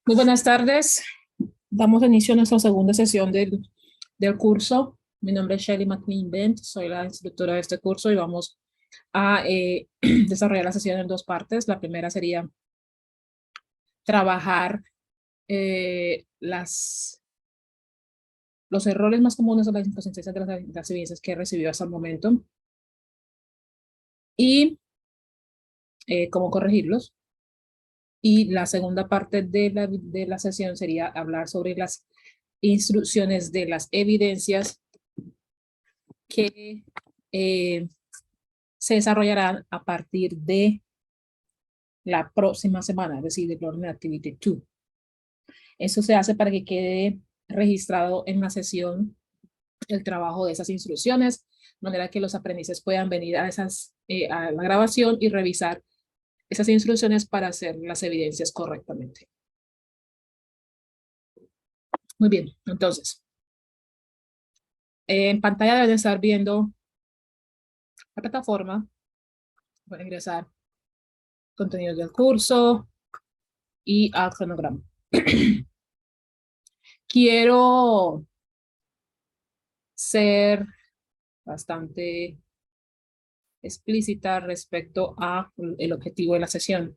Muy buenas tardes. Damos inicio a nuestra segunda sesión del curso. Mi nombre es Shelly McQueen Bent, soy la instructora de este curso y vamos a desarrollar la sesión en dos partes. La primera sería trabajar los errores más comunes o las inconsistencias de las evidencias que he recibido hasta el momento y cómo corregirlos. Y la segunda parte de la sesión sería hablar sobre las instrucciones de las evidencias que se desarrollarán a partir de la próxima semana, es decir, de Learning Activity 2. Eso se hace para que quede registrado en la sesión el trabajo de esas instrucciones, de manera que los aprendices puedan venir a la grabación y revisar esas instrucciones para hacer las evidencias correctamente. Muy bien, entonces, en pantalla deben estar viendo la plataforma. Voy a ingresar contenidos del curso y al cronograma. Quiero ser bastante explícita respecto a el objetivo de la sesión.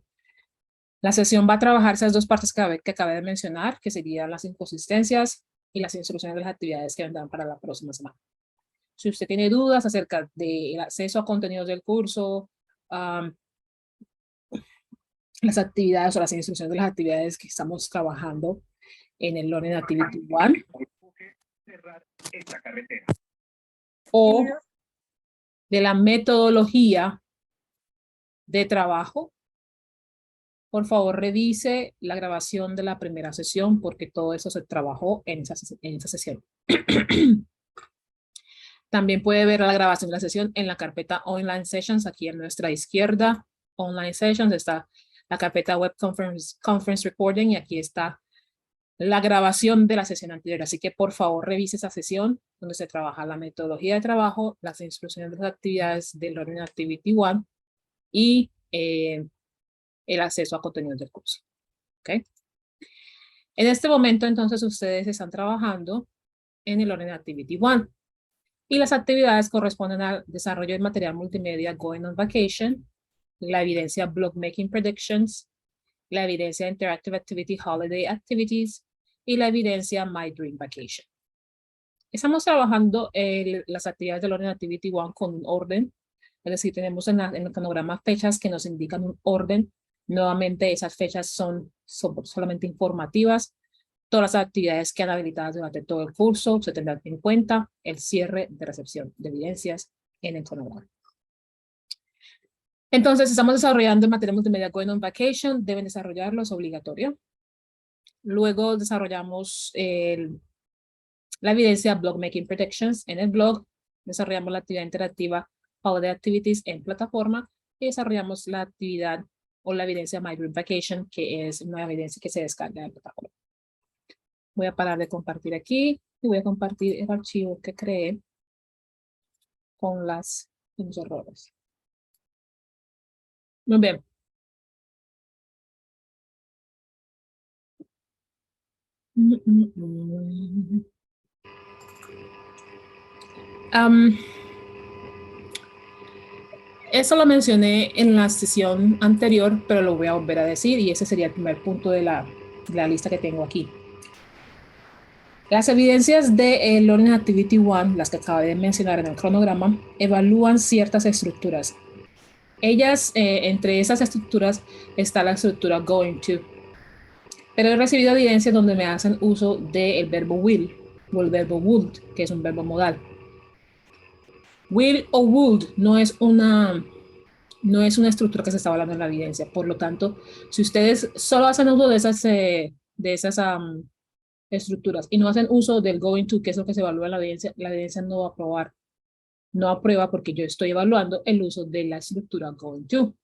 La sesión va a trabajar esas dos partes que acabé de mencionar, que serían las inconsistencias y las instrucciones de las actividades que vendrán para la próxima semana. Si usted tiene dudas acerca del acceso a contenidos del curso, las actividades o las instrucciones de las actividades que estamos trabajando en el Learning Activity 1, o de la metodología de trabajo, por favor revise la grabación de la primera sesión porque todo eso se trabajó en esa sesión. También puede ver la grabación de la sesión en la carpeta Online Sessions, aquí a nuestra izquierda. Online Sessions está la carpeta Web Conference Recording y aquí está la grabación de la sesión anterior. Así que por favor revise esa sesión donde se trabaja la metodología de trabajo, las instrucciones de las actividades del Learning Activity 1 y el acceso a contenidos del curso. ¿Okay? En este momento, entonces, ustedes están trabajando en el Learning Activity 1 y las actividades corresponden al desarrollo de material multimedia Going on Vacation, la evidencia Blog Making Predictions, la evidencia Interactive Activity Holiday Activities y la evidencia My Dream Vacation. Estamos trabajando las actividades de Learning Activity 1 con un orden, es decir, tenemos en el cronograma fechas que nos indican un orden. Nuevamente, esas fechas son solamente informativas. Todas las actividades que han habilitadas durante todo el curso se tendrán en cuenta el cierre de recepción de evidencias en el cronograma. Entonces, estamos desarrollando el material multimedia Going on Vacation. Deben desarrollarlo, es obligatorio. Luego desarrollamos la evidencia Blog Making Predictions en el blog. Desarrollamos la actividad interactiva Holiday Activities en plataforma y desarrollamos la actividad o la evidencia My Dream Vacation, que es una evidencia que se descarga en plataforma. Voy a parar de compartir aquí y voy a compartir el archivo que creé con los errores. Muy bien. Eso lo mencioné en la sesión anterior, pero lo voy a volver a decir y ese sería el primer punto de la lista que tengo aquí. Las evidencias de Learning Activity 1, las que acabo de mencionar en el cronograma, evalúan ciertas estructuras. Ellas, entre esas estructuras, está la estructura going to. Pero he recibido evidencias donde me hacen uso del verbo will o el verbo would, que es un verbo modal. Will o would no es una estructura que se está hablando en la evidencia. Por lo tanto, si ustedes solo hacen uso de esas estructuras y no hacen uso del going to, que es lo que se evalúa en la evidencia no va a aprobar. No aprueba porque yo estoy evaluando el uso de la estructura going to.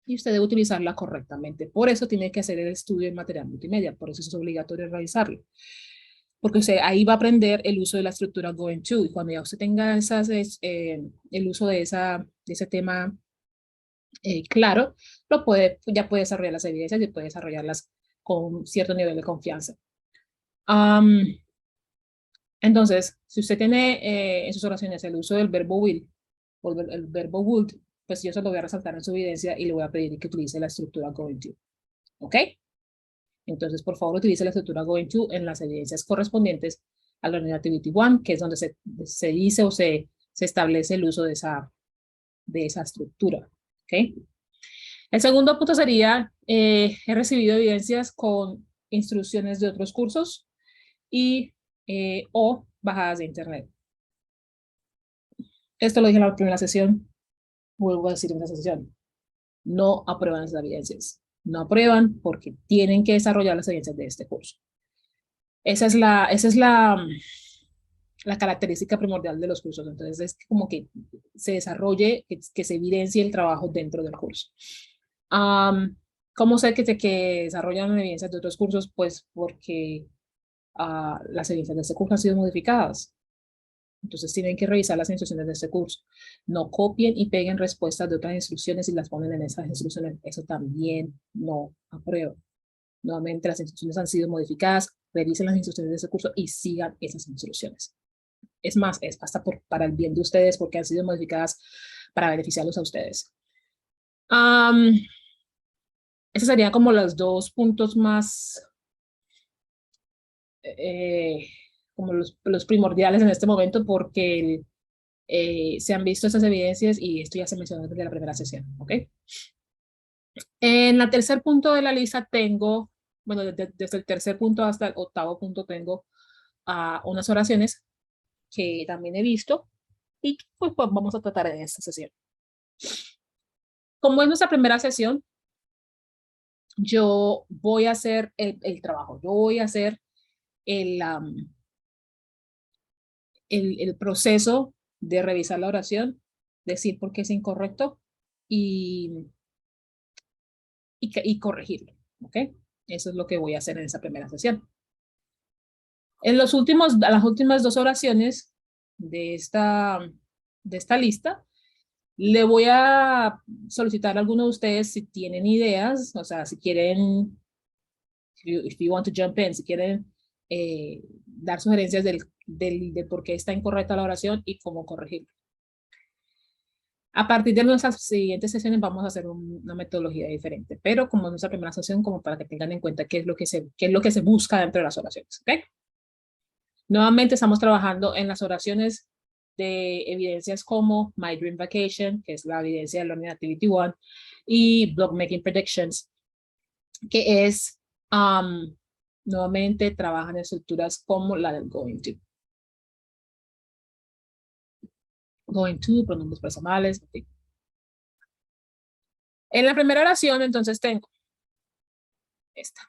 Y usted debe utilizarla correctamente. Por eso tiene que hacer el estudio en material multimedia. Por eso es obligatorio realizarlo. Porque usted ahí va a aprender el uso de la estructura going to. Y cuando ya usted tenga el uso de ese tema claro, ya puede desarrollar las evidencias y puede desarrollar con cierto nivel de confianza. Entonces, si usted tiene en sus oraciones el uso del verbo will o el verbo would, pues yo se lo voy a resaltar en su evidencia y le voy a pedir que utilice la estructura going to. ¿Ok? Entonces, por favor, utilice la estructura going to en las evidencias correspondientes a la Activity 1, que es donde se dice o se establece el uso de esa estructura. ¿Ok? El segundo punto sería, he recibido evidencias con instrucciones de otros cursos y o bajadas de internet. Esto lo dije en la primera sesión, vuelvo a decir en la sesión. No aprueban esas evidencias. No aprueban porque tienen que desarrollar las evidencias de este curso. Esa es la característica primordial de los cursos. Entonces es como que se desarrolle, que se evidencie el trabajo dentro del curso. ¿Cómo sé que desarrollan evidencias de otros cursos? Pues porque las evidencias de este curso han sido modificadas. Entonces tienen que revisar las instrucciones de este curso. No copien y peguen respuestas de otras instrucciones y las ponen en esas instrucciones. Eso también no apruebo. Nuevamente, las instrucciones han sido modificadas. Revisen las instrucciones de ese curso y sigan esas instrucciones. Es más, es hasta para el bien de ustedes porque han sido modificadas para beneficiarlos a ustedes. Esos serían como los dos puntos más como los primordiales en este momento porque se han visto esas evidencias y esto ya se mencionó desde la primera sesión, ¿ok? En el tercer punto de la lista tengo, bueno, desde el tercer punto hasta el octavo punto tengo unas oraciones que también he visto y pues vamos a tratar en esta sesión. Como es nuestra primera sesión, yo voy a hacer el trabajo, yo voy a hacer el proceso de revisar la oración, decir por qué es incorrecto y corregirlo, ¿ok? Eso es lo que voy a hacer en esa primera sesión. En las últimas dos oraciones de esta lista, le voy a solicitar a alguno de ustedes si tienen ideas, o sea, si quieren, if you want to jump in, si quieren dar sugerencias de por qué está incorrecta la oración y cómo corregirlo. A partir de nuestras siguientes sesiones vamos a hacer una metodología diferente, pero como es nuestra primera sesión, como para que tengan en cuenta qué es lo que se busca dentro de las oraciones, ¿ok? Nuevamente estamos trabajando en las oraciones de evidencias como My Dream Vacation, que es la evidencia de Learning Activity 1, y Blog Making Predictions, que es, nuevamente trabajan en estructuras como la del going to. Going to, pronombres personales, etc. En la primera oración, entonces, tengo esta.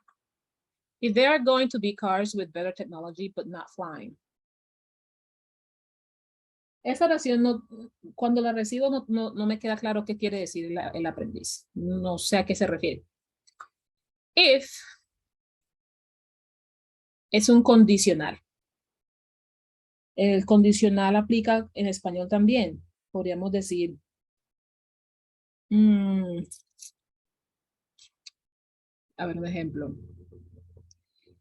If there are going to be cars with better technology, but not flying. Esa oración, cuando la recibo, no me queda claro qué quiere decir el aprendiz. No sé a qué se refiere. If es un condicional. El condicional aplica en español también. Podríamos decir, a ver un ejemplo.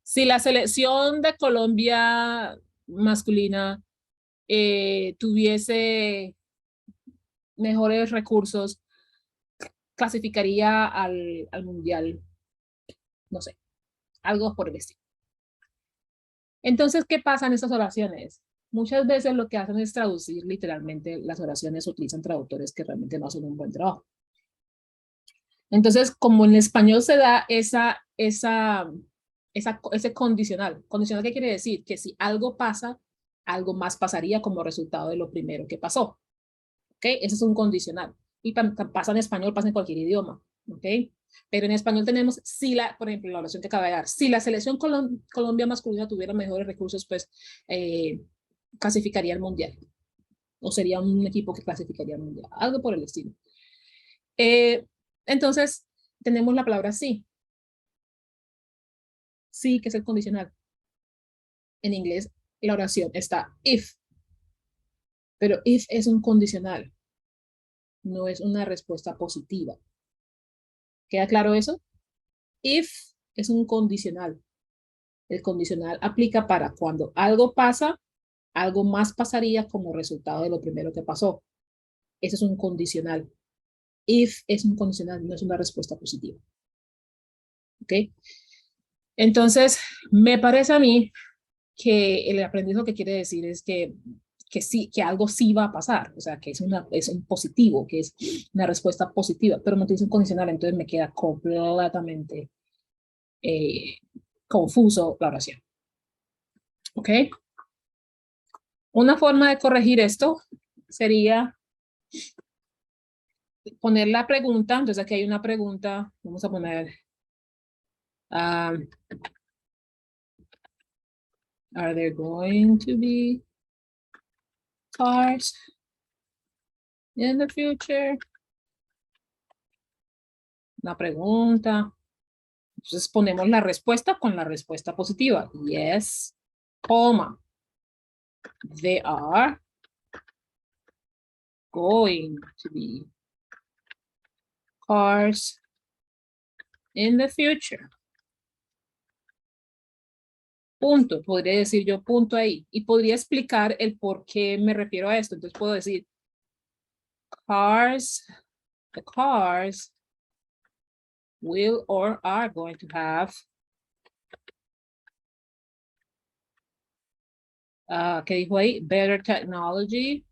Si la selección de Colombia masculina tuviese mejores recursos, clasificaría al mundial, no sé, algo por el estilo. Entonces, ¿qué pasa en estas oraciones? Muchas veces lo que hacen es traducir literalmente las oraciones, utilizan traductores que realmente no hacen un buen trabajo. Entonces, como en español se da ese condicional. ¿Condicional qué quiere decir? Que si algo pasa, algo más pasaría como resultado de lo primero que pasó. ¿Ok? Ese es un condicional. Y pasa en español, pasa en cualquier idioma. ¿Ok? Pero en español tenemos, por ejemplo, la oración que acaba de dar, si la selección Colombia masculina tuviera mejores recursos, pues clasificaría al mundial. O sería un equipo que clasificaría al mundial. Algo por el estilo. Entonces, tenemos la palabra sí. Sí, que es el condicional. En inglés, la oración está if. Pero if es un condicional. No es una respuesta positiva. ¿Queda claro eso? If es un condicional. El condicional aplica para cuando algo pasa, algo más pasaría como resultado de lo primero que pasó. Eso es un condicional. If es un condicional, no es una respuesta positiva. ¿Ok? Entonces, me parece a mí que el aprendizaje que quiere decir es que sí, que algo sí va a pasar, o sea, que es un positivo, que es una respuesta positiva, pero no utiliza un condicional, entonces me queda completamente eh, confuso la oración. ¿Ok? Una forma de corregir esto sería poner la pregunta, entonces aquí hay una pregunta, vamos a poner, are there going to be cars in the future? Una pregunta. Entonces ponemos la respuesta con la respuesta positiva. Yes, coma. They are going to be cars in the future. Punto. Podría decir yo punto ahí. Y podría explicar el por qué me refiero a esto. Entonces puedo decir cars, the cars will or are going to have ¿qué dijo ahí? Better technology.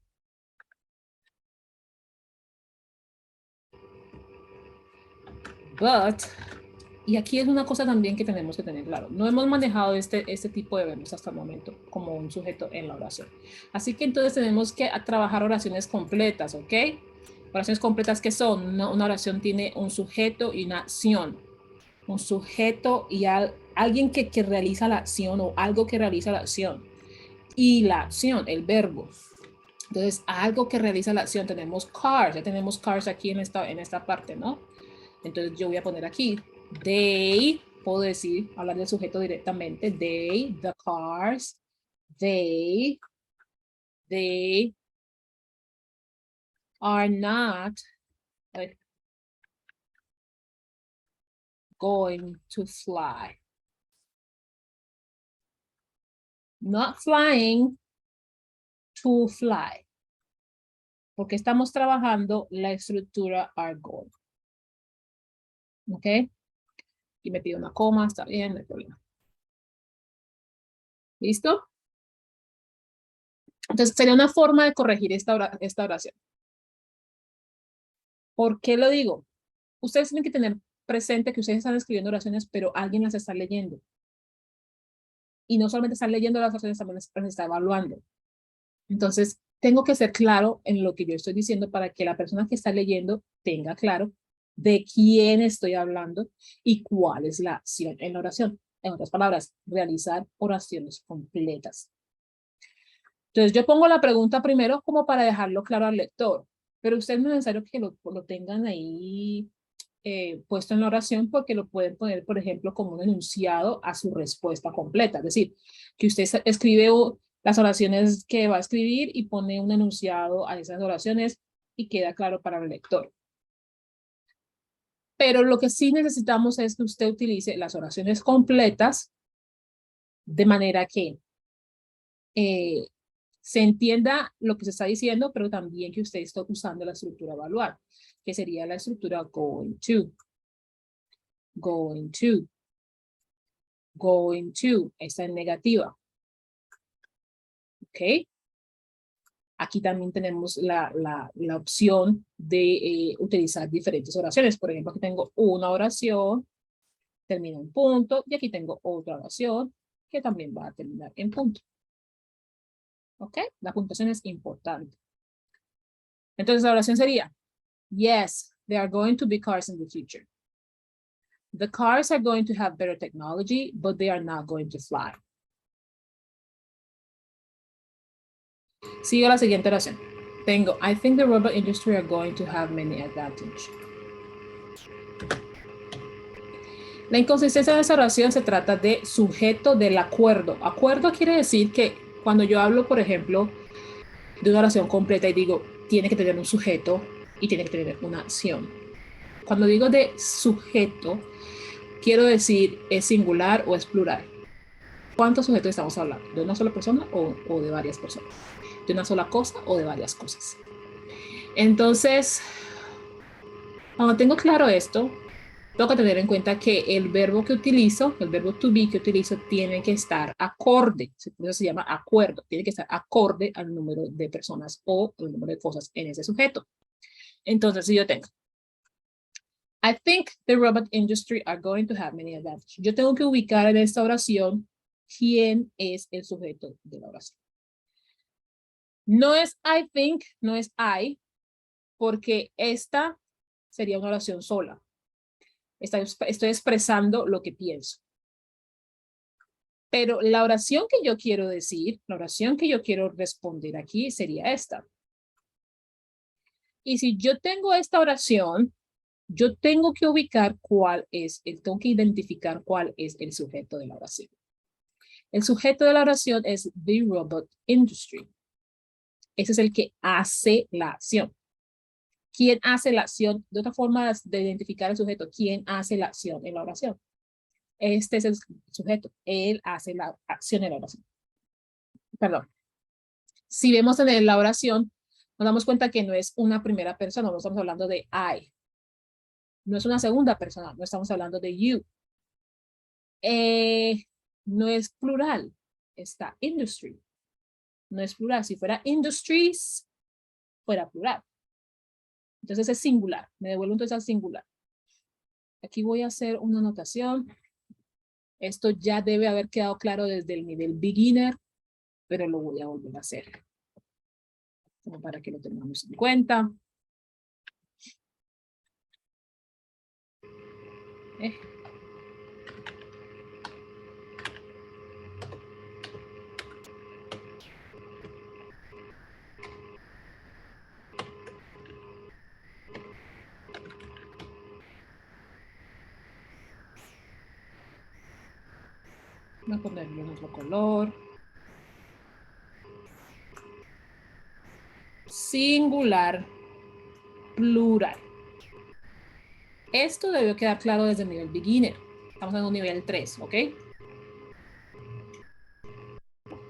But, y aquí es una cosa también que tenemos que tener claro. No hemos manejado este tipo de verbos hasta el momento como un sujeto en la oración. Así que entonces tenemos que trabajar oraciones completas, ¿ok? Oraciones completas que son, una oración tiene un sujeto y una acción. Un sujeto y alguien que realiza la acción o algo que realiza la acción. Y la acción, el verbo. Entonces, algo que realiza la acción, tenemos cars, ya tenemos cars aquí en esta parte, ¿no? Entonces yo voy a poner aquí, they, puedo decir, hablar del sujeto directamente, they, the cars, they are not going to fly. Not flying, to fly. Porque estamos trabajando la estructura are going. ¿Ok? Y me pido una coma, está bien, no hay problema. ¿Listo? Entonces, sería una forma de corregir esta oración. ¿Por qué lo digo? Ustedes tienen que tener presente que ustedes están escribiendo oraciones, pero alguien las está leyendo. Y no solamente están leyendo las oraciones, también las está evaluando. Entonces, tengo que ser claro en lo que yo estoy diciendo para que la persona que está leyendo tenga claro de quién estoy hablando y cuál es la acción en la oración. En otras palabras, realizar oraciones completas. Entonces, yo pongo la pregunta primero como para dejarlo claro al lector, pero ustedes no es necesario que lo tengan ahí puesto en la oración porque lo pueden poner, por ejemplo, como un enunciado a su respuesta completa. Es decir, que usted escribe las oraciones que va a escribir y pone un enunciado a esas oraciones y queda claro para el lector. Pero lo que sí necesitamos es que usted utilice las oraciones completas de manera que se entienda lo que se está diciendo, pero también que usted esté usando la estructura evaluar, que sería la estructura going to. Going to. Going to. Esta es negativa. ¿Ok? Aquí también tenemos la opción de utilizar diferentes oraciones. Por ejemplo, aquí tengo una oración, termina en punto, y aquí tengo otra oración que también va a terminar en punto. ¿Ok? La puntuación es importante. Entonces la oración sería, yes, there are going to be cars in the future. The cars are going to have better technology, but they are not going to fly. Sigo la siguiente oración. Tengo, I think the robot industry are going to have many advantages. La inconsistencia de esa oración se trata de sujeto del acuerdo. Acuerdo quiere decir que cuando yo hablo, por ejemplo, de una oración completa y digo, tiene que tener un sujeto y tiene que tener una acción. Cuando digo de sujeto, quiero decir es singular o es plural. ¿Cuántos sujetos estamos hablando? ¿De una sola persona o de varias personas? ¿De una sola cosa o de varias cosas? Entonces, cuando tengo claro esto, tengo que tener en cuenta que el verbo que utilizo, el verbo to be que utilizo, tiene que estar acorde. Por eso se llama acuerdo. Tiene que estar acorde al número de personas o el número de cosas en ese sujeto. Entonces, si yo tengo, I think the robot industry are going to have many advantages. Yo tengo que ubicar en esta oración quién es el sujeto de la oración. No es I think, no es I, porque esta sería una oración sola. Estoy expresando lo que pienso. Pero la oración que yo quiero decir, la oración que yo quiero responder aquí sería esta. Y si yo tengo esta oración, yo tengo que ubicar tengo que identificar cuál es el sujeto de la oración. El sujeto de la oración es the robot industry. Ese es el que hace la acción. ¿Quién hace la acción? De otra forma de identificar el sujeto, ¿quién hace la acción en la oración? Este es el sujeto. Él hace la acción en la oración. Perdón. Si vemos en la oración, nos damos cuenta que no es una primera persona, no estamos hablando de I. No es una segunda persona, no estamos hablando de you. No es plural, está industry. No es plural. Si fuera industries, fuera plural. Entonces es singular. Me devuelvo entonces al singular. Aquí voy a hacer una anotación. Esto ya debe haber quedado claro desde el nivel beginner, pero lo voy a volver a hacer. Como para que lo tengamos en cuenta. Voy a ponerle un otro color. Singular, plural. Esto debió quedar claro desde el nivel beginner. Estamos en un nivel 3, ¿ok?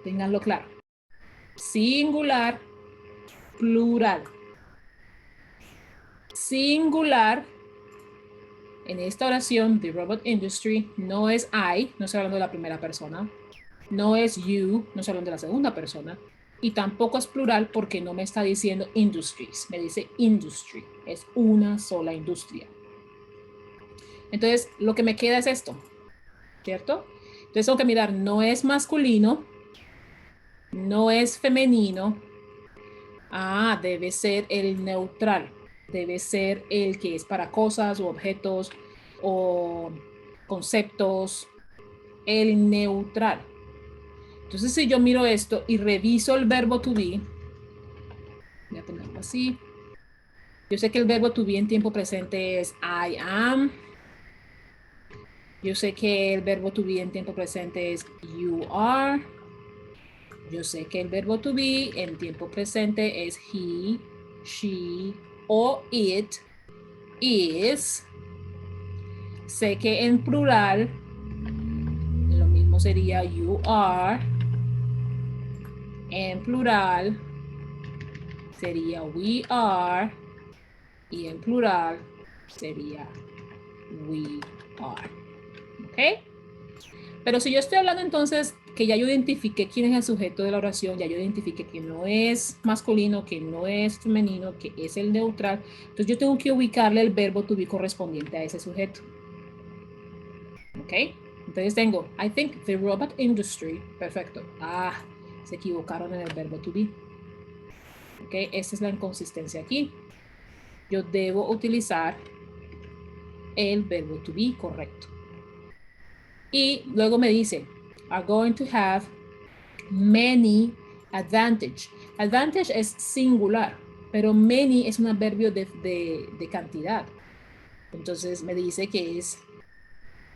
Ténganlo claro. Singular, plural. Singular, en esta oración, the robot industry, no es I, no estoy hablando de la primera persona. No es you, no estoy hablando de la segunda persona. Y tampoco es plural porque no me está diciendo industries, me dice industry. Es una sola industria. Entonces, lo que me queda es esto, ¿cierto? Entonces tengo que mirar, no es masculino, no es femenino. Ah, debe ser el neutral. Debe ser el que es para cosas o objetos o conceptos. El neutral. Entonces, si yo miro esto y reviso el verbo to be, voy a ponerlo así. Yo sé que el verbo to be en tiempo presente es I am. Yo sé que el verbo to be en tiempo presente es you are. Yo sé que el verbo to be en tiempo presente es he, she o it, is. Sé que en plural lo mismo sería you are. En plural sería we are. Y en plural sería we are. ¿Ok? Pero si yo estoy hablando entonces que ya yo identifiqué quién es el sujeto de la oración, ya yo identifiqué que no es masculino, que no es femenino, que es el neutral, entonces yo tengo que ubicarle el verbo to be correspondiente a ese sujeto. ¿Ok? Entonces tengo, I think the robot industry, perfecto. Ah, se equivocaron en el verbo to be. ¿Ok? Esta es la inconsistencia aquí. Yo debo utilizar el verbo to be correcto. Y luego me dice, are going to have many advantage. Advantage es singular, pero many es un adverbio de cantidad. Entonces me dice que es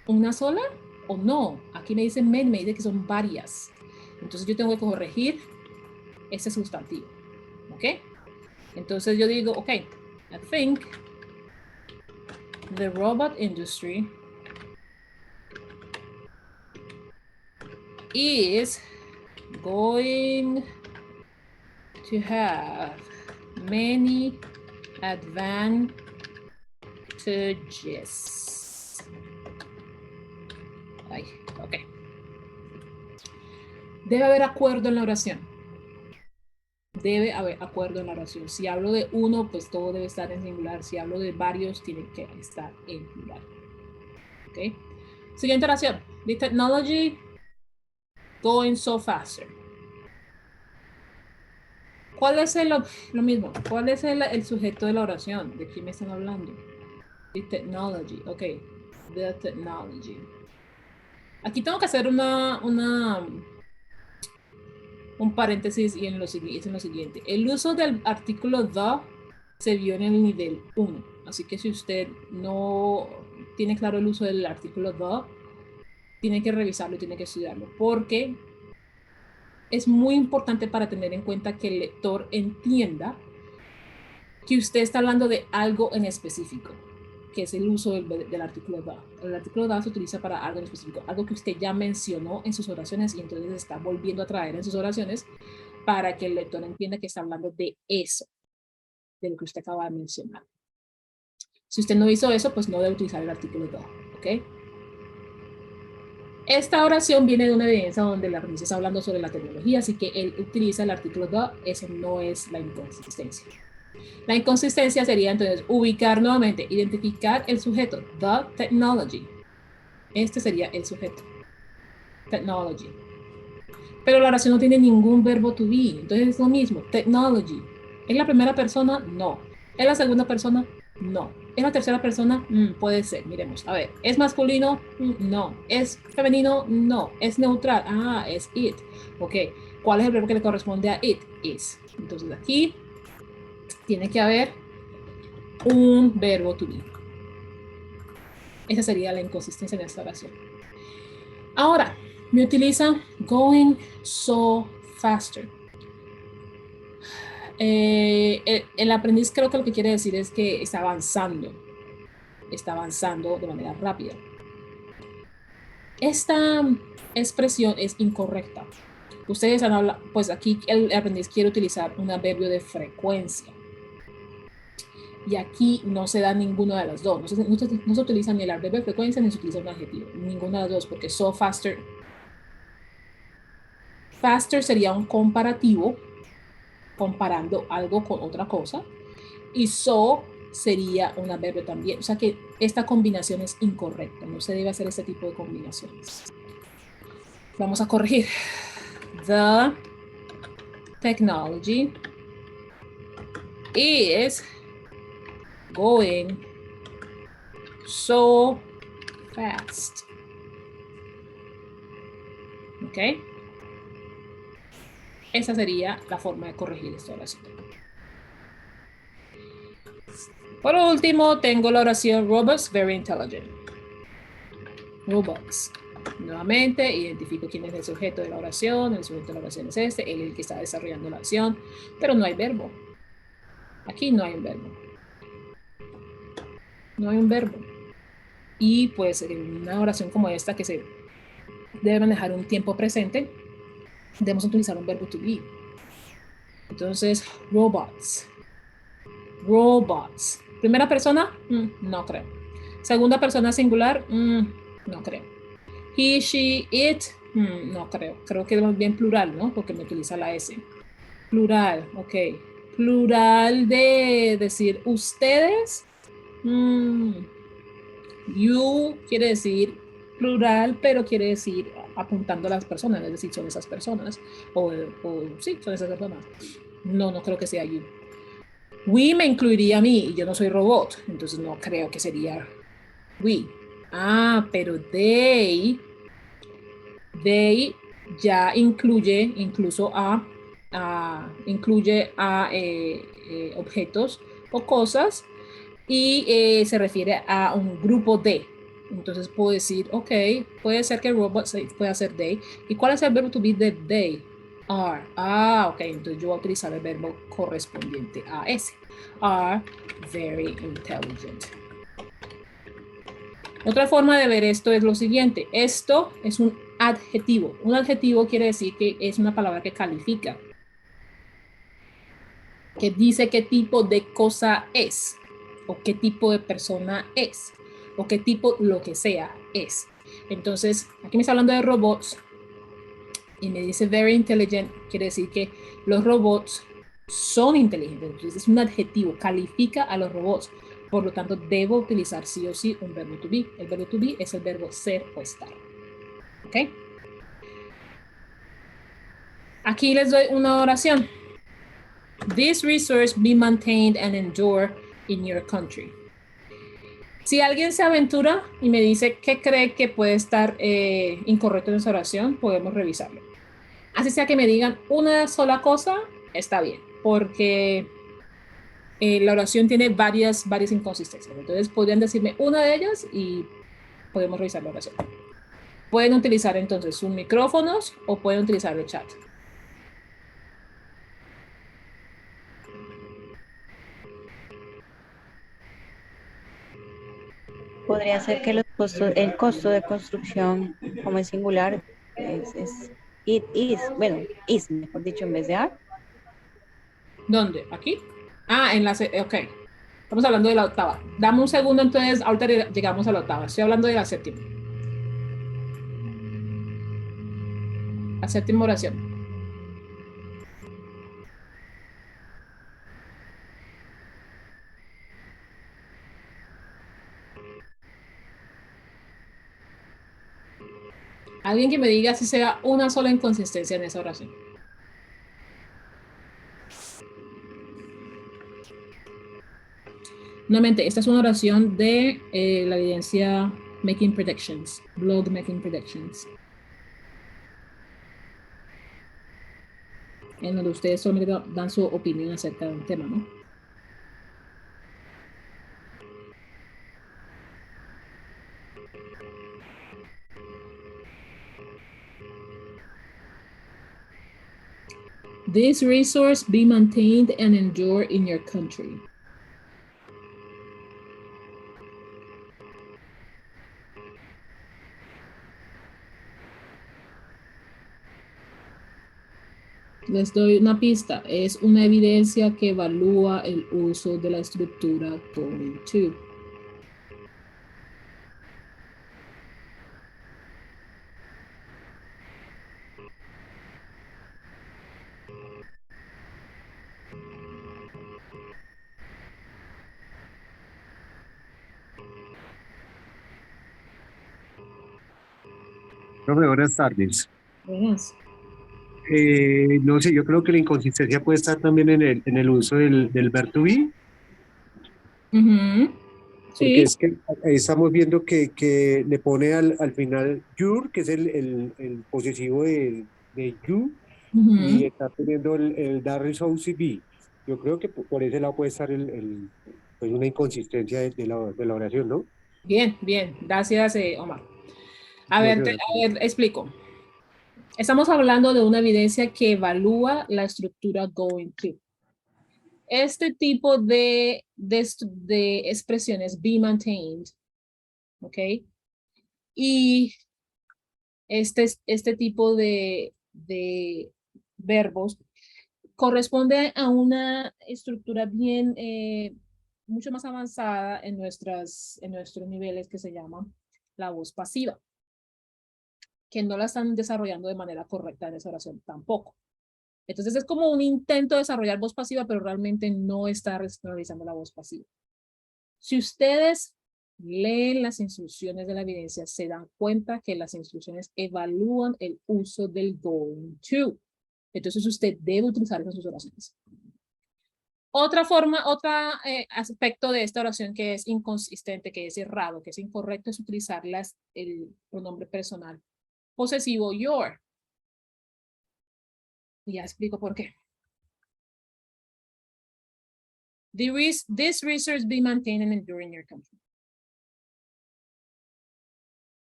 una sola o no. Aquí me dice many, me dice que son varias. Entonces yo tengo que corregir ese sustantivo. ¿Ok? Entonces yo digo, ok, I think the robot industry is going to have many advantages. Ay, ok. Debe haber acuerdo en la oración. Debe haber acuerdo en la oración. Si hablo de uno, pues todo debe estar en singular. Si hablo de varios, tiene que estar en plural. Ok. Siguiente oración. The technology going so faster. ¿Cuál es lo mismo? ¿Cuál es el sujeto de la oración? ¿De quién me están hablando? The technology. Ok. The technology. Aquí tengo que hacer un paréntesis y es en lo siguiente. El uso del artículo the se vio en el nivel 1. Así que si usted no tiene claro el uso del artículo the, tiene que revisarlo y tiene que estudiarlo. Porque es muy importante para tener en cuenta que el lector entienda que usted está hablando de algo en específico, que es el uso del artículo the. El artículo the se utiliza para algo en específico, algo que usted ya mencionó en sus oraciones y entonces está volviendo a traer en sus oraciones para que el lector entienda que está hablando de eso, de lo que usted acaba de mencionar. Si usted no hizo eso, pues no debe utilizar el artículo the, ¿ok? Esta oración viene de una evidencia donde la aprendiz está hablando sobre la tecnología, así que él utiliza el artículo the, eso no es la inconsistencia. La inconsistencia sería entonces ubicar nuevamente, identificar el sujeto, the technology. Este sería el sujeto, technology. Pero la oración no tiene ningún verbo to be, entonces es lo mismo, technology. ¿Es la primera persona? No. ¿Es la segunda persona? No. ¿Es la tercera persona? Puede ser, miremos. A ver, ¿es masculino? No. ¿Es femenino? No. ¿Es neutral? Ah, es it. Ok. ¿Cuál es el verbo que le corresponde a it? Is. Entonces aquí tiene que haber un verbo to be. Esa sería la inconsistencia en esta oración. Ahora, me utiliza going so faster. El aprendiz creo que lo que quiere decir es que está avanzando de manera rápida. Esta expresión es incorrecta. Ustedes han hablado, pues aquí el aprendiz quiere utilizar un adverbio de frecuencia. Y aquí no se da ninguno de las dos. No se utiliza ni el adverbio de frecuencia ni se utiliza un adjetivo. Ninguna de las dos, porque so faster. Faster sería un comparativo, comparando algo con otra cosa. Y so sería un adverbio también. O sea que esta combinación es incorrecta. No se debe hacer este tipo de combinaciones. Vamos a corregir. The technology is going so fast. ¿Ok? Esa sería la forma de corregir esta oración. Por último, tengo la oración robots very intelligent. Robots. Nuevamente, identifico quién es el sujeto de la oración. El sujeto de la oración es este, él es el que está desarrollando la acción, pero no hay verbo. Aquí no hay un verbo. No hay un verbo. Y pues en una oración como esta que se debe manejar un tiempo presente, debemos utilizar un verbo to be. Entonces, robots. Robots. Primera persona, no creo. Segunda persona singular, no creo. He, she, it, no creo. Creo que es bien plural, ¿no? Porque me utiliza la S. Plural, ok. Plural de decir ustedes. You quiere decir plural, pero quiere decir apuntando a las personas, es decir, son esas personas. O sí, son esas personas. No creo que sea you. We me incluiría a mí y yo no soy robot, entonces no creo que sería we. Ah, pero they ya incluye incluso incluye a objetos o cosas y se refiere a un grupo de. Entonces puedo decir, ok, puede ser que el robot pueda ser they. ¿Y cuál es el verbo to be de they? Are. Ah, ok, entonces yo voy a utilizar el verbo correspondiente a ese. Are very intelligent. Otra forma de ver esto es lo siguiente. Esto es un adjetivo. Un adjetivo quiere decir que es una palabra que califica, que dice qué tipo de cosa es, o qué tipo de persona es, o qué tipo lo que sea es. Entonces, aquí me está hablando de robots y me dice very intelligent, quiere decir que los robots son inteligentes. Entonces es un adjetivo, califica a los robots. Por lo tanto, debo utilizar sí o sí un verbo to be. El verbo to be es el verbo ser o estar. ¿Ok? Aquí les doy una oración. This resource be maintained and endure in your country. Si alguien se aventura y me dice qué cree que puede estar incorrecto en esa oración, podemos revisarlo. Así sea que me digan una sola cosa, está bien, porque la oración tiene varias inconsistencias. Entonces podrían decirme una de ellas y podemos revisar la oración. Pueden utilizar entonces sus micrófonos o pueden utilizar el chat. Podría ser que el costo de construcción, como es singular, it is, bueno, is, mejor dicho, en vez de are. ¿Dónde? ¿Aquí? Ah, en la... Ok. Estamos hablando de la octava. Dame un segundo, entonces ahorita llegamos a la octava. Estoy hablando de la séptima. La séptima oración. Alguien que me diga si sea una sola inconsistencia en esa oración. Nuevamente, esta es una oración de la evidencia Making Predictions, blog Making Predictions, en donde ustedes solamente dan su opinión acerca de un tema, ¿no? This resource be maintained and endure in your country. Les doy una pista. Es una evidencia que evalúa el uso de la estructura going to. Profe, buenas tardes. Buenas. No sé, yo creo que la inconsistencia puede estar también en el uso del verbo to be, porque Sí. es que ahí estamos viendo que le pone al final your, que es el posesivo de you, y está teniendo el that results to be. Yo creo que por ese lado puede estar pues una inconsistencia de la oración, ¿no? Bien, bien. Gracias, Omar. A ver, Gracias. a ver, explico. Estamos hablando de una evidencia que evalúa la estructura going to. Este tipo de expresiones be maintained, ¿ok? Y este tipo de verbos corresponde a una estructura bien, mucho más avanzada en nuestros niveles que se llama la voz pasiva, que no la están desarrollando de manera correcta en esa oración tampoco. Entonces es como un intento de desarrollar voz pasiva, pero realmente no está realizando la voz pasiva. Si ustedes leen las instrucciones de la evidencia, se dan cuenta que las instrucciones evalúan el uso del going to. Entonces usted debe utilizar esas sus oraciones. Otra forma, otro aspecto de esta oración que es inconsistente, que es errado, que es incorrecto, es utilizar el pronombre personal posesivo your. Y ya explico por qué. This resource be maintained and enduring in your country.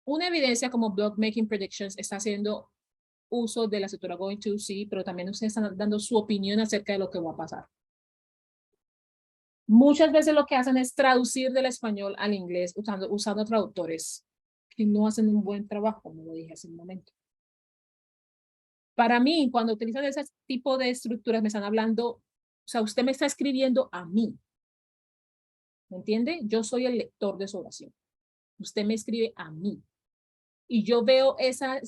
Una evidencia como Blog Making Predictions está haciendo uso de la estructura going to, sí, pero también ustedes están dando su opinión acerca de lo que va a pasar. Muchas veces lo que hacen es traducir del español al inglés usando traductores que no hacen un buen trabajo, como lo dije hace un momento. Para mí, cuando utilizan ese tipo de estructuras, me están hablando, o sea, usted me está escribiendo a mí. ¿Me entiende? Yo soy el lector de su oración. Usted me escribe a mí. Y yo veo esa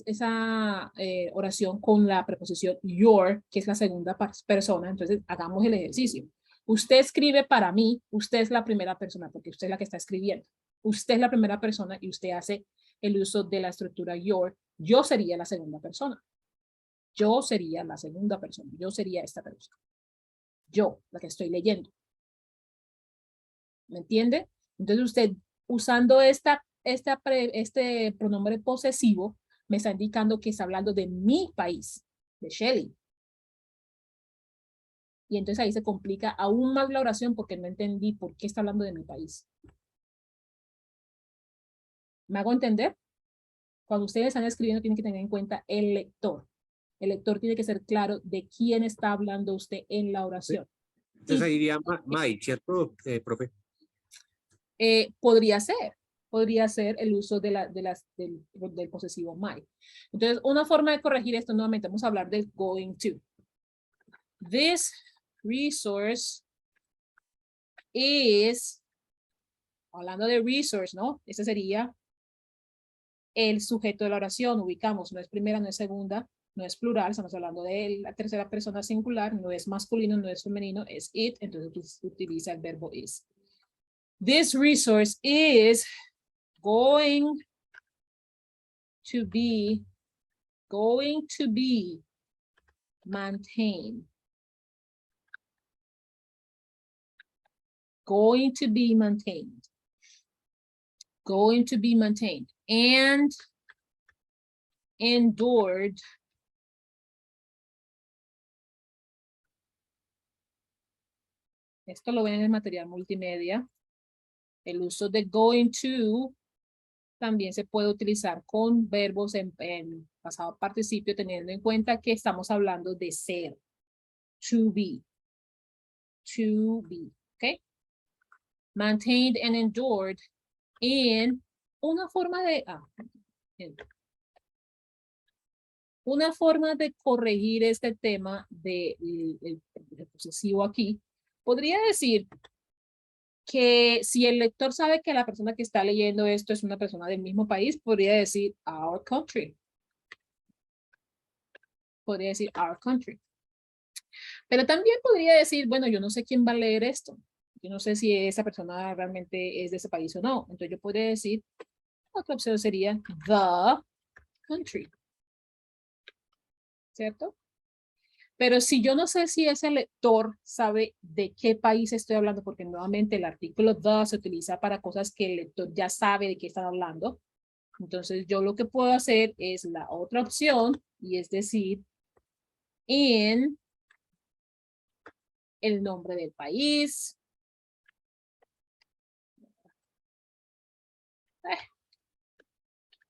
oración con la preposición your, que es la segunda persona. Entonces, hagamos el ejercicio. Usted escribe para mí, usted es la primera persona, porque usted es la que está escribiendo. Usted es la primera persona y usted hace el uso de la estructura your. Yo sería la segunda persona. Yo sería la segunda persona. Yo sería esta persona. Yo, la que estoy leyendo. ¿Me entiende? Entonces usted, usando este pronombre posesivo, me está indicando que está hablando de mi país, de Shelly. Y entonces ahí se complica aún más la oración porque no entendí por qué está hablando de mi país. ¿Me hago entender? Cuando ustedes están escribiendo, tienen que tener en cuenta el lector. El lector tiene que ser claro de quién está hablando usted en la oración. Entonces ahí iría my, ¿cierto, profe? Podría ser el uso del posesivo my. Entonces, una forma de corregir esto, nuevamente, vamos a hablar del going to. This resource is, hablando de resource, ¿no? Ese sería el sujeto de la oración, ubicamos, no es primera, no es segunda, no es plural, estamos hablando de la tercera persona singular, no es masculino, no es femenino, es it, entonces utiliza el verbo is. This resource is going to be maintained. Going to be maintained. Going to be maintained. And endured. Esto lo ven en el material multimedia. El uso de going to también se puede utilizar con verbos en pasado participio, teniendo en cuenta que estamos hablando de ser. To be. To be. ¿Ok? Maintained and endured in una forma de... una forma de corregir este tema del posesivo aquí, podría decir que si el lector sabe que la persona que está leyendo esto es una persona del mismo país, podría decir our country. Podría decir our country. Pero también podría decir, bueno, yo no sé quién va a leer esto. Yo no sé si esa persona realmente es de ese país o no. Entonces yo podría decir, otra opción sería the country. ¿Cierto? Pero si yo no sé si ese lector sabe de qué país estoy hablando, porque nuevamente el artículo the se utiliza para cosas que el lector ya sabe de qué están hablando. Entonces yo lo que puedo hacer es la otra opción y es decir, en el nombre del país.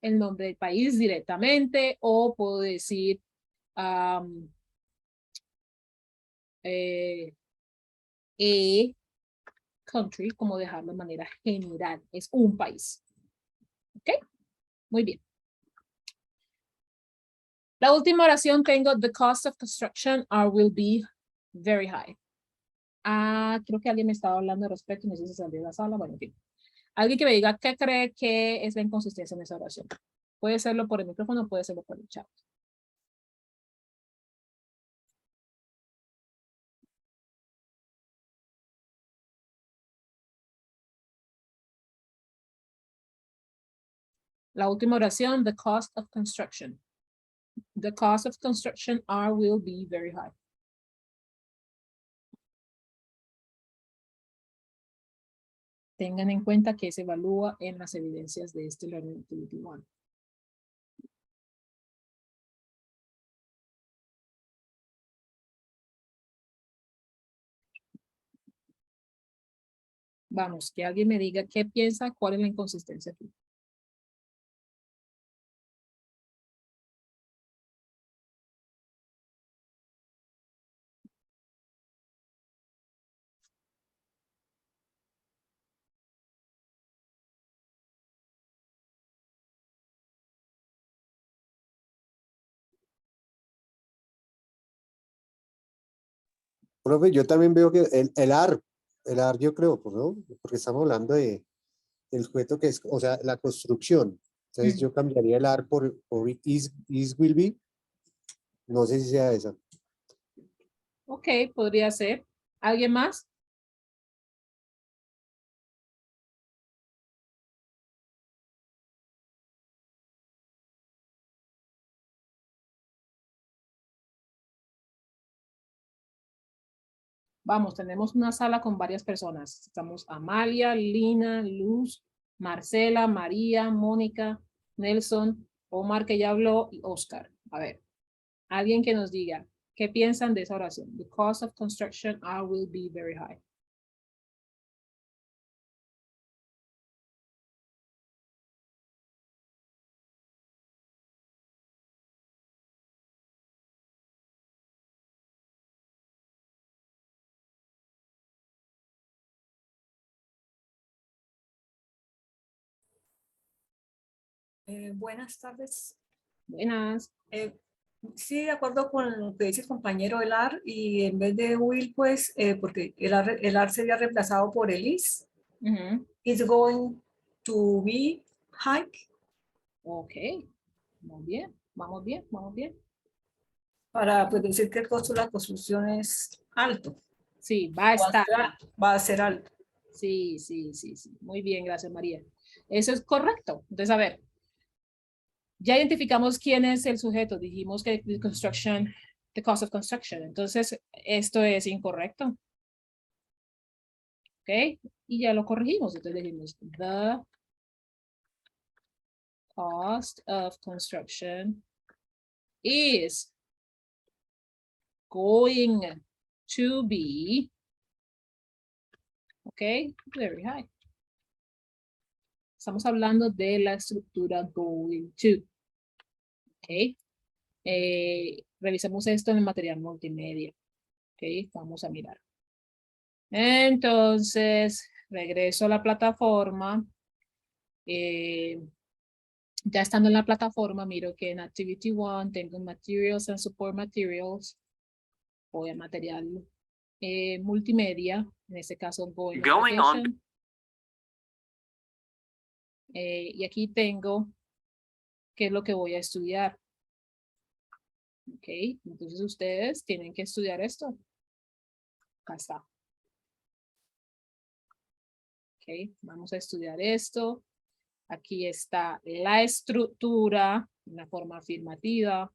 El nombre del país directamente o puedo decir country, como dejarlo de manera general. Es un país. ¿Ok? Muy bien. La última oración tengo, the cost of construction will be very high. Creo que alguien me estaba hablando al respecto, no sé si salió de la sala, bueno, en fin. Alguien que me diga qué cree que es la inconsistencia en esa oración. Puede serlo por el micrófono, puede serlo por el chat. La última oración, the cost of construction. The cost of construction will be very high. Tengan en cuenta que se evalúa en las evidencias de este Learning Activity 1. Vamos, que alguien me diga qué piensa, cuál es la inconsistencia aquí. Profe, yo también veo que el AR yo creo, pues, ¿no? Porque estamos hablando del sujeto que es, o sea, la construcción. Entonces yo cambiaría el AR por is will be. No sé si sea esa. Ok, podría ser. ¿Alguien más? Vamos, tenemos una sala con varias personas. Estamos Amalia, Lina, Luz, Marcela, María, Mónica, Nelson, Omar que ya habló y Oscar. A ver, alguien que nos diga, ¿qué piensan de esa oración? The cost of construction will be very high. Buenas tardes. Buenas. Sí, de acuerdo con lo que dice el compañero Elar, y en vez de will, pues, porque el AR sería reemplazado por el is. It's going to be hike. Ok, muy bien, vamos bien, vamos bien. Para pues, decir que el costo de la construcción es alto. Sí, va a estar. Va a ser alto. Sí, sí, sí, sí. Muy bien, gracias María. Eso es correcto. Entonces, a ver, ya identificamos quién es el sujeto. Dijimos que the cost of construction. Entonces, esto es incorrecto. ¿Ok? Y ya lo corregimos. Entonces dijimos, the cost of construction is going to be, ok, very high. Estamos hablando de la estructura going to. Ok. Revisemos esto en el material multimedia. Ok, vamos a mirar. Entonces, regreso a la plataforma. Ya estando en la plataforma, miro que en Activity 1 tengo Materials and Support Materials. Voy a material multimedia. En este caso, Going on. Y aquí tengo qué es lo que voy a estudiar. Ok, entonces ustedes tienen que estudiar esto. Acá está. Ok, vamos a estudiar esto. Aquí está la estructura, la forma afirmativa,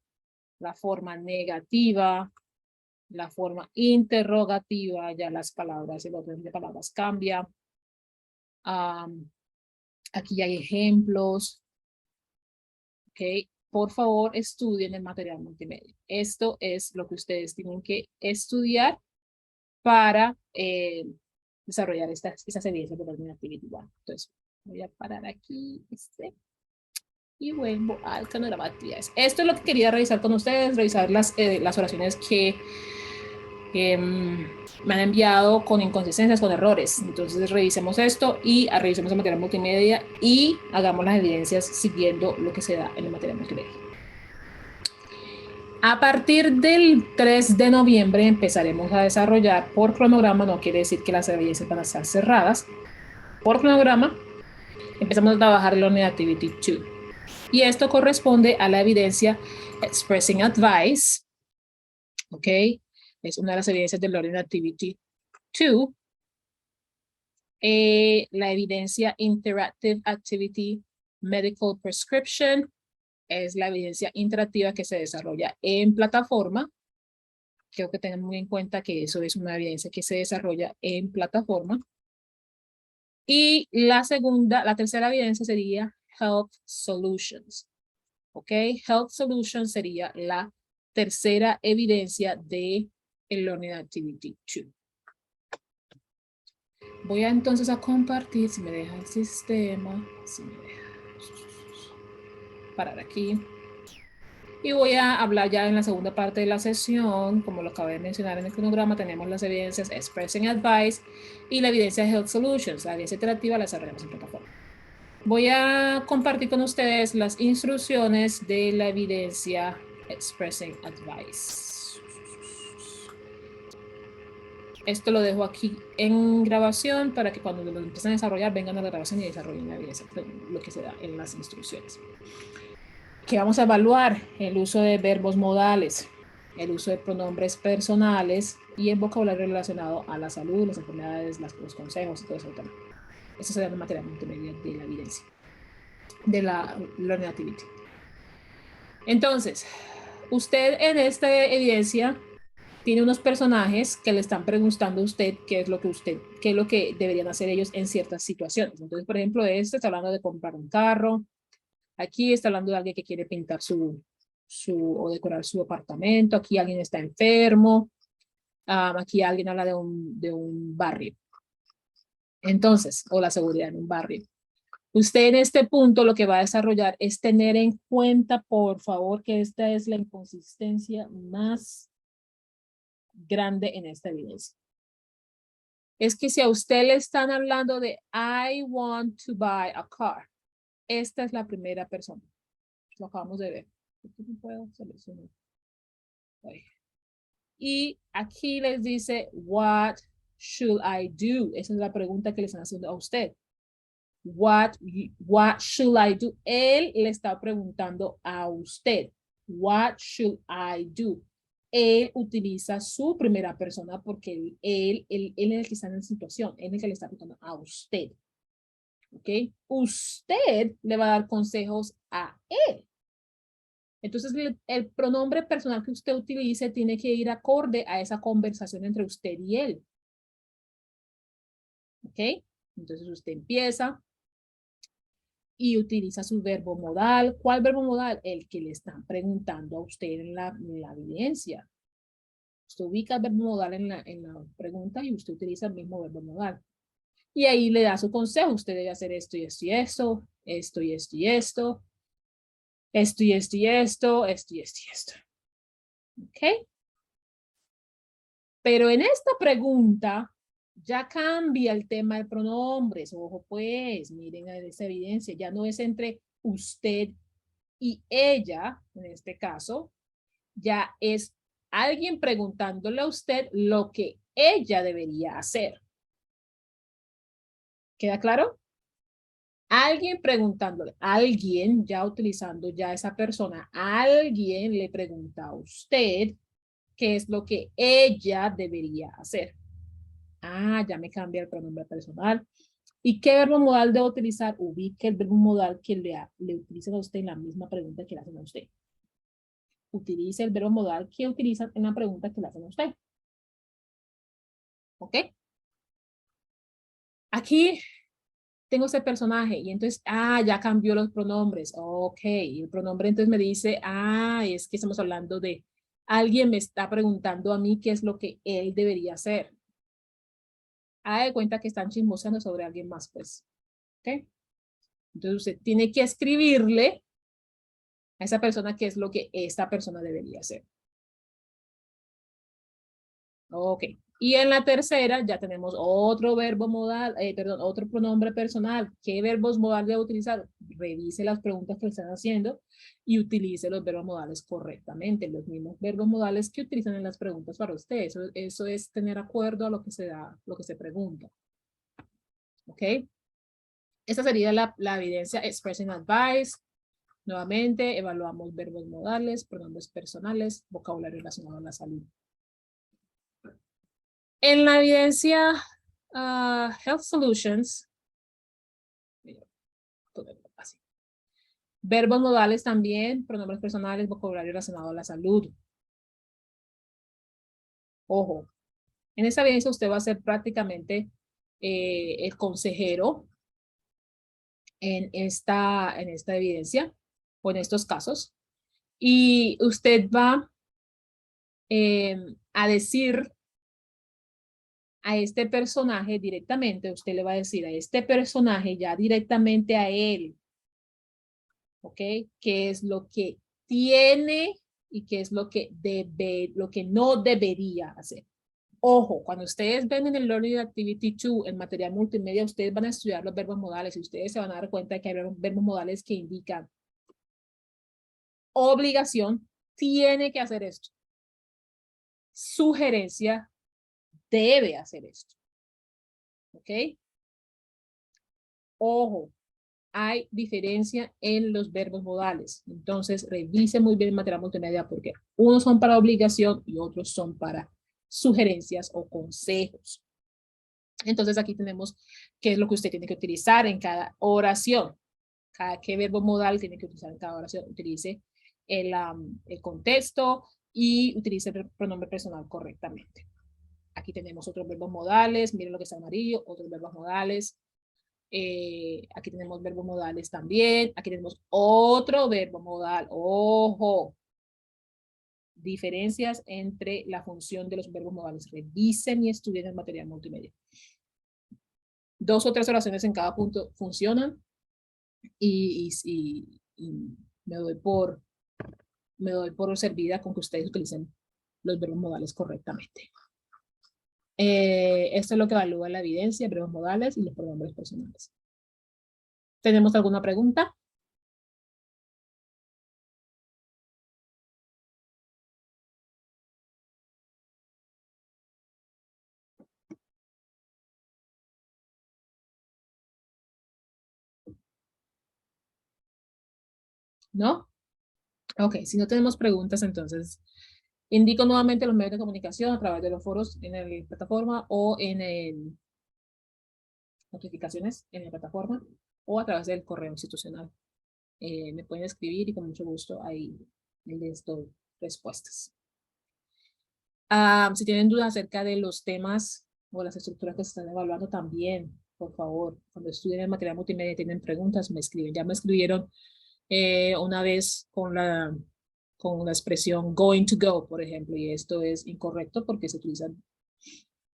la forma negativa, la forma interrogativa, ya las palabras, el orden de palabras cambia. Aquí hay ejemplos. Ok, por favor estudien el material multimedia. Esto es lo que ustedes tienen que estudiar para desarrollar estas evidencias de Learning Activity 1. Entonces, voy a parar aquí y vuelvo al panorama de actividades. Esto es lo que quería revisar con ustedes, revisar las oraciones que me han enviado con inconsistencias, con errores. Entonces, revisemos esto y revisemos el material multimedia y hagamos las evidencias siguiendo lo que se da en el material multimedia. A partir del 3 de noviembre empezaremos a desarrollar por cronograma, no quiere decir que las evidencias van a estar cerradas. Por cronograma empezamos a trabajar Learning Activity 2. Y esto corresponde a la evidencia Expressing Advice. ¿Ok? Es una de las evidencias de Learning Activity 2. La evidencia Interactive Activity Medical Prescription es la evidencia interactiva que se desarrolla en plataforma. Creo que tengan muy en cuenta que eso es una evidencia que se desarrolla en plataforma. Y la tercera evidencia sería Health Solutions. ¿Ok? Health Solutions sería la tercera evidencia de el Learning Activity 2. Voy entonces a compartir, si me deja el sistema, si me deja parar aquí. Y voy a hablar ya en la segunda parte de la sesión, como lo acabé de mencionar en el cronograma, tenemos las evidencias Expressing Advice y la evidencia Health Solutions. La evidencia interactiva la desarrollamos en plataforma. Voy a compartir con ustedes las instrucciones de la evidencia Expressing Advice. Esto lo dejo aquí en grabación para que cuando lo empiecen a desarrollar vengan a la grabación y desarrollen la evidencia, lo que se da en las instrucciones. ¿Qué vamos a evaluar? El uso de verbos modales, el uso de pronombres personales y el vocabulario relacionado a la salud, las enfermedades, los consejos y todo eso. Eso sería la materia multimedia de la evidencia, de la Learning Activity. Entonces, usted en esta evidencia tiene unos personajes que le están preguntando a usted qué es lo que deberían hacer ellos en ciertas situaciones. Entonces, por ejemplo, este está hablando de comprar un carro. Aquí está hablando de alguien que quiere pintar o decorar su apartamento. Aquí alguien está enfermo. Aquí alguien habla de un barrio. Entonces, o la seguridad en un barrio. Usted en este punto lo que va a desarrollar es tener en cuenta, por favor, que esta es la inconsistencia más grande en esta evidencia. Es que si a usted le están hablando de I want to buy a car, esta es la primera persona. Lo acabamos de ver. Puedo seleccionar. Y aquí les dice, what should I do? Esa es la pregunta que le están haciendo a usted. What should I do? Él le está preguntando a usted. What should I do? Él utiliza su primera persona porque él es el que está en la situación. Él es el que le está preguntando a usted. ¿Ok? Usted le va a dar consejos a él. Entonces, el pronombre personal que usted utilice tiene que ir acorde a esa conversación entre usted y él. ¿Ok? Entonces, usted empieza y utiliza su verbo modal. ¿Cuál verbo modal? El que le están preguntando a usted en la evidencia. Usted ubica el verbo modal en la pregunta y usted utiliza el mismo verbo modal. Y ahí le da su consejo. Usted debe hacer esto y esto y esto, esto y esto y esto, esto y esto y esto, esto y esto y esto. ¿Ok? Pero en esta pregunta ya cambia el tema de pronombres. Ojo pues, miren esa evidencia. Ya no es entre usted y ella, en este caso, ya es alguien preguntándole a usted lo que ella debería hacer. ¿Queda claro? Alguien preguntándole, alguien ya utilizando ya esa persona, alguien le pregunta a usted qué es lo que ella debería hacer. Ya me cambia el pronombre personal. ¿Y qué verbo modal debo utilizar? Ubique el verbo modal que le utilizan a usted en la misma pregunta que le hacen a usted. Utilice el verbo modal que utilizan en la pregunta que le hacen a usted. ¿Ok? Aquí tengo ese personaje y entonces, ya cambió los pronombres. Ok, el pronombre entonces me dice, es que estamos hablando de alguien me está preguntando a mí qué es lo que él debería hacer. Haga de cuenta que están chismoseando sobre alguien más, pues. ¿Ok? Entonces usted tiene que escribirle a esa persona qué es lo que esta persona debería hacer. Ok. Y en la tercera ya tenemos otro verbo modal, otro pronombre personal. ¿Qué verbos modales debe utilizar? Revise las preguntas que le están haciendo y utilice los verbos modales correctamente. Los mismos verbos modales que utilizan en las preguntas para usted. Eso es tener acuerdo a lo que se da, lo que se pregunta. Ok. Esta sería la evidencia expressing advice. Nuevamente, evaluamos verbos modales, pronombres personales, vocabulario relacionado a la salud. En la evidencia Health Solutions, verbos modales también, pronombres personales, vocabulario relacionado a la salud. Ojo, en esta evidencia usted va a ser prácticamente el consejero en esta evidencia o en estos casos. Y usted va a decir a este personaje directamente, usted le va a decir a este personaje ya directamente a él, ¿ok? ¿Qué es lo que tiene y qué es lo que no debería hacer? Ojo, cuando ustedes ven en el Learning Activity 2, el material multimedia, ustedes van a estudiar los verbos modales y ustedes se van a dar cuenta de que hay verbos modales que indican obligación, tiene que hacer esto. Sugerencia, debe hacer esto. ¿Ok? Ojo, hay diferencia en los verbos modales. Entonces, revise muy bien el material multimedia porque unos son para obligación y otros son para sugerencias o consejos. Entonces, aquí tenemos qué es lo que usted tiene que utilizar en cada oración. Qué verbo modal tiene que utilizar en cada oración. Utilice el contexto y utilice el pronombre personal correctamente. Aquí tenemos otros verbos modales. Miren lo que está amarillo, otros verbos modales. Aquí tenemos verbos modales también. Aquí tenemos otro verbo modal. Ojo. Diferencias entre la función de los verbos modales. Revisen y estudien el material multimedia. 2 o 3 oraciones en cada punto funcionan y me doy por servida con que ustedes utilicen los verbos modales correctamente. Esto es lo que evalúa la evidencia, verbos modales y los pronombres personales. ¿Tenemos alguna pregunta? ¿No? Ok, si no tenemos preguntas, entonces indico nuevamente los medios de comunicación a través de los foros en la plataforma o en el notificaciones en la plataforma o a través del correo institucional. Me pueden escribir y con mucho gusto ahí les doy respuestas. Si tienen dudas acerca de los temas o las estructuras que se están evaluando también, por favor, cuando estudien el material multimedia y tienen preguntas, me escriben. Ya me escribieron una vez con la expresión going to go, por ejemplo, y esto es incorrecto porque se utiliza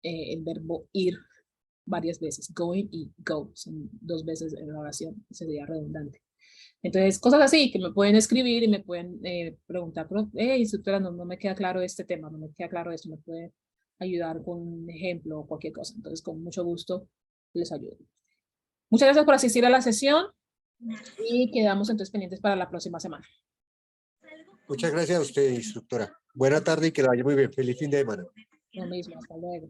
el verbo ir varias veces. Going y go son 2 veces en la oración, sería redundante. Entonces, cosas así que me pueden escribir y me pueden preguntar, pero, instructora, no me queda claro este tema, no me queda claro esto, me puede ayudar con un ejemplo o cualquier cosa. Entonces, con mucho gusto les ayudo. Muchas gracias por asistir a la sesión y quedamos entonces pendientes para la próxima semana. Muchas gracias a usted, instructora. Buena tarde y que la vaya muy bien. Feliz fin de semana. Lo mismo, hasta luego.